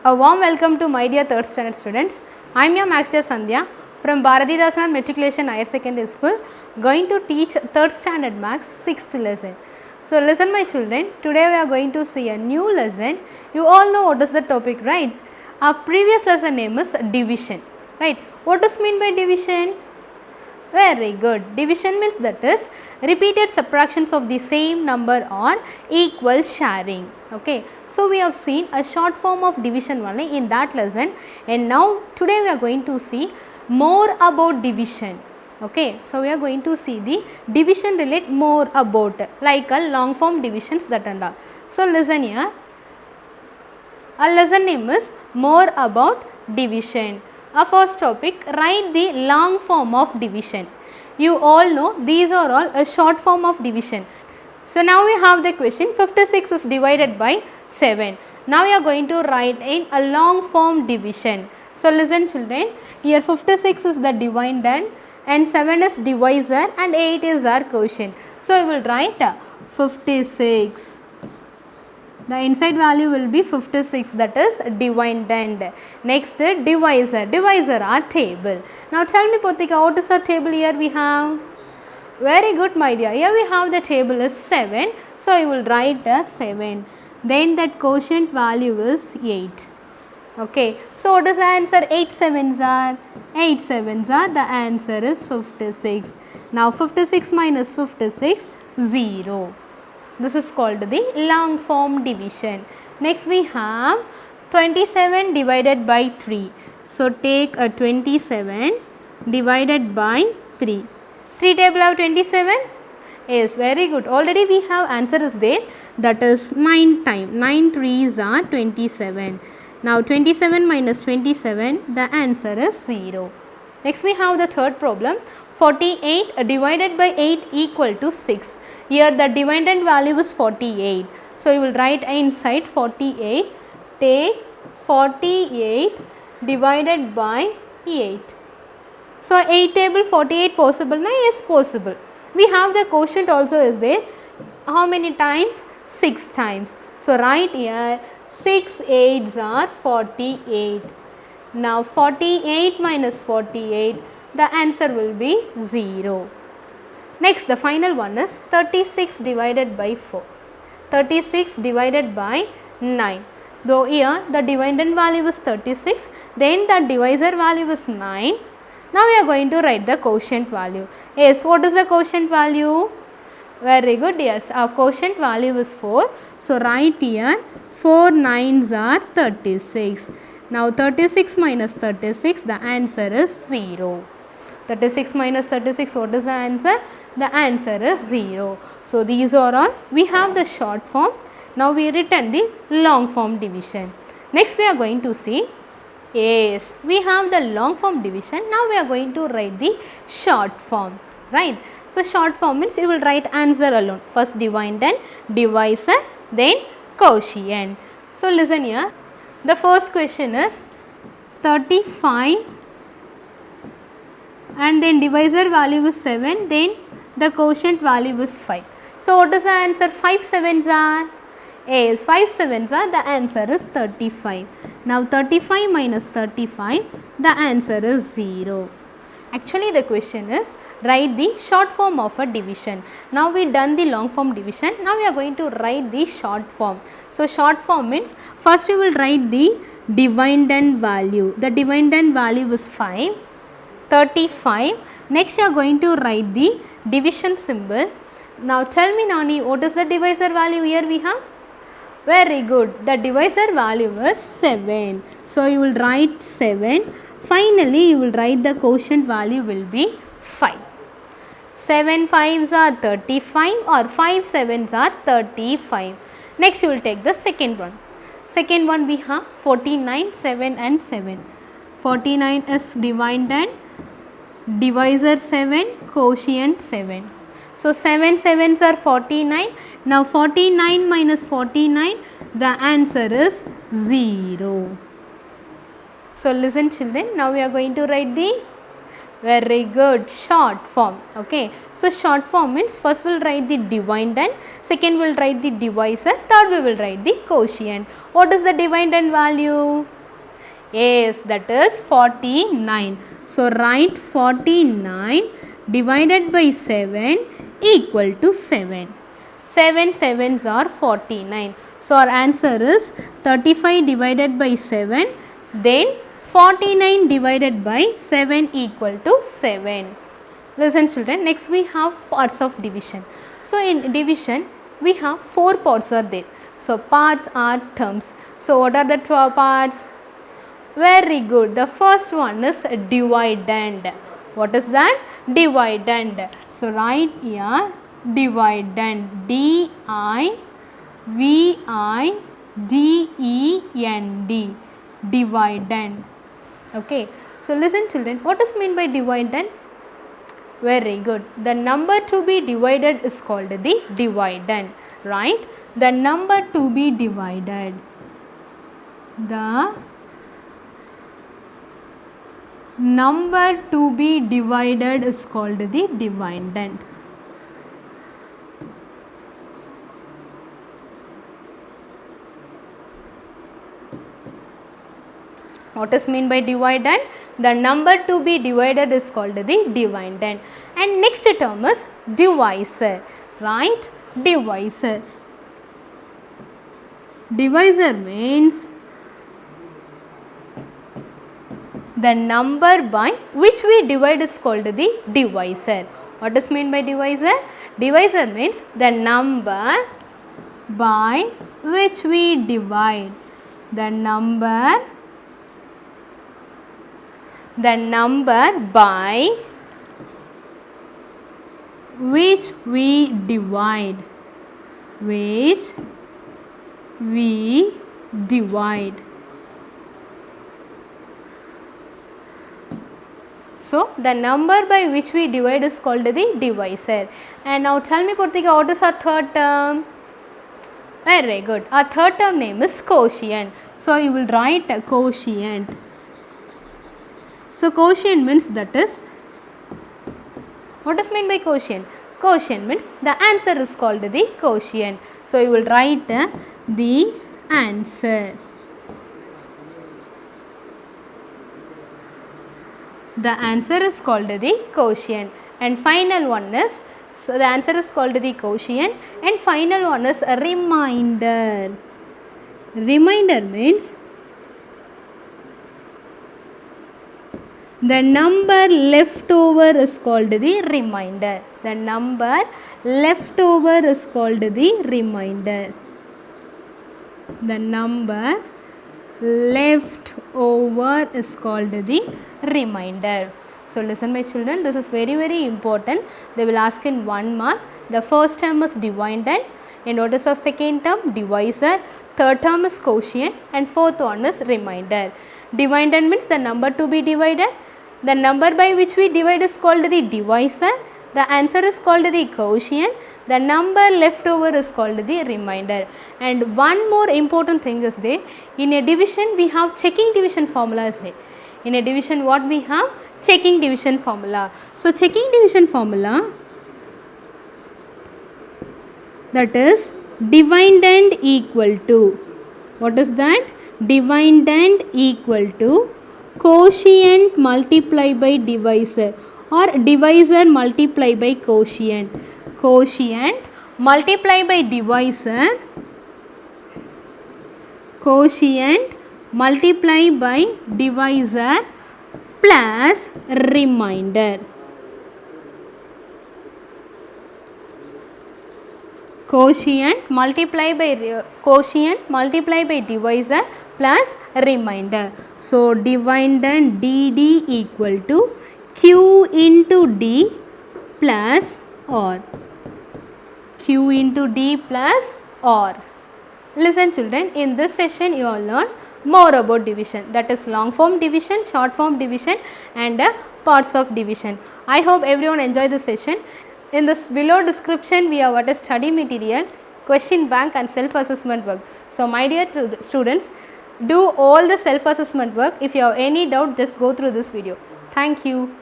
A warm welcome to my dear 3rd standard students. I am your Max teacher Sandhya from Bharathidasan Matriculation Higher Secondary School, going to teach 3rd standard Max 6th lesson. So listen my children, today we are going to see a new lesson. You all know what is the topic, right? Our previous lesson name is division, right? What does mean by division? Very good. Division means that is repeated subtractions of the same number or equal sharing. Okay. So we have seen a short form of division only in that lesson, and now today we are going to see more about division. Okay. So we are going to see the division relate more about like a long form divisions that and all. So listen here. Our lesson name is more about division. Our first topic, write the long form of division. You all know these are all a short form of division. So now we have the question, 56 is divided by 7. Now we are going to write in a long form division. So listen children, here 56 is the dividend and 7 is divisor and 8 is our quotient. So we will write 56. The inside value will be 56, that is dividend. Next divisor. Divisor are table. Now tell me Potika, what is our table here we have? Very good my dear. Here we have the table is 7. So you will write 7. Then that quotient value is 8. Okay. So what is the answer? 8 sevens are? 8 sevens are, the answer is 56. Now 56 minus 56, 0. This is called the long form division. Next we have 27 divided by 3. So take a 27 divided by 3. 3 table of 27? Yes, very good. Already we have answer is there, that is 9 times. 9 3s are 27. Now 27 minus 27, the answer is 0. Next we have the third problem, 48 divided by 8 equal to 6. Here the dividend value is 48. So you will write inside 48, take 48 divided by 8. So 8 table 48 possible? No, yes possible. We have the quotient also is there. How many times? 6 times. So write here 6 8s are 48. Now 48 minus 48, the answer will be 0. Next the final one is 36 divided by 4. 36 divided by 9. Though here the dividend value is 36, then the divisor value is 9. Now we are going to write the quotient value. Yes, what is the quotient value? Very good, yes, our quotient value is 4. So write here 4 9s are 36. Now 36 minus 36, the answer is 0. 36 minus 36, what is the answer? The answer is 0. So these are all, we have the short form. Now we written the long form division. Next we are going to see, yes, we have the long form division. Now we are going to write the short form, right? So short form means you will write answer alone. First dividend, divisor, then quotient. So listen here. The first question is 35 and then divisor value is 7, then the quotient value is 5. So what is the answer? 5 sevens are? Yes, 5 sevens are, the answer is 35. Now 35 minus 35, the answer is 0. Actually the question is write the short form of a division. Now we done the long form division. Now we are going to write the short form. So short form means first we will write the dividend value. The dividend value is 5. 35. Next you are going to write the division symbol. Now tell me Nani, what is the divisor value here we have? Very good. The divisor value is 7. So you will write 7. Finally, you will write the quotient value will be 5. 7 5s are 35 or 5 7s are 35. Next, you will take the second one. Second one we have 49, 7 and 7. 49 is dividend, divisor 7, quotient 7. So 7 7s are 49. Now 49 minus 49, the answer is 0. So listen children, now we are going to write the Very good. Short form. Okay. So short form means first we will write the dividend, second we will write the divisor, third we will write the quotient. What is the dividend value? Yes, that is 49. So write 49 divided by 7 equal to 7. 7 sevens are 49. So our answer is 35 divided by 7, then 49 divided by 7 equal to 7. Listen children, next we have parts of division. So in division we have 4 parts are there. So parts are terms. So what are the parts? Very good. The first one is dividend. What is that? Dividend. So write here dividend. D-I-V-I-D-E-N-D. Dividend. Okay. So listen children, what is meant by dividend? Very good. The number to be divided is called the dividend. Right? The number to be divided. The number to be divided is called the dividend. What is meant by dividend? The number to be divided is called the dividend. And next term is divisor. Right? Divisor. Divisor means the number by which we divide is called the divisor. What is meant by divisor? Divisor means the number by which we divide. The number by which we divide. So the number by which we divide is called the divisor. And now tell me Portika, what is our third term? Very good. Our third term name is quotient. So you will write quotient. So quotient means that is, what is meant by quotient? Quotient means the answer is called the quotient. So you will write the answer. The answer is called the quotient. And final one is, so the answer is called the quotient. And final one is a remainder. Remainder means the number left over is called the remainder. The number left over is called the remainder. The number left over is called the remainder. So listen my children, this is very important. They will ask in 1 mark. The first term is dividend, and what is the second term? Divisor. Third term is quotient, and fourth one is remainder. Dividend means the number to be divided. The number by which we divide is called the divisor. The answer is called the quotient. The number left over is called the remainder. And one more important thing is there. In a division we have checking division formula is there. In a division what we have? Checking division formula. So checking division formula, that is dividend equal to, what is that? Dividend equal to quotient multiplied by divisor, or divisor multiplied by quotient. Quotient multiplied by divisor, quotient multiplied by divisor plus remainder. Quotient multiplied by divisor plus remainder. So dividend DD equal to Q into D plus R. Q into D plus R. Listen children, in this session you all learn more about division, that is long form division, short form division and parts of division. I hope everyone enjoyed this session. In this below description we have what is study material, question bank and self assessment work. So my dear students, do all the self assessment work. If you have any doubt, just go through this video. Thank you.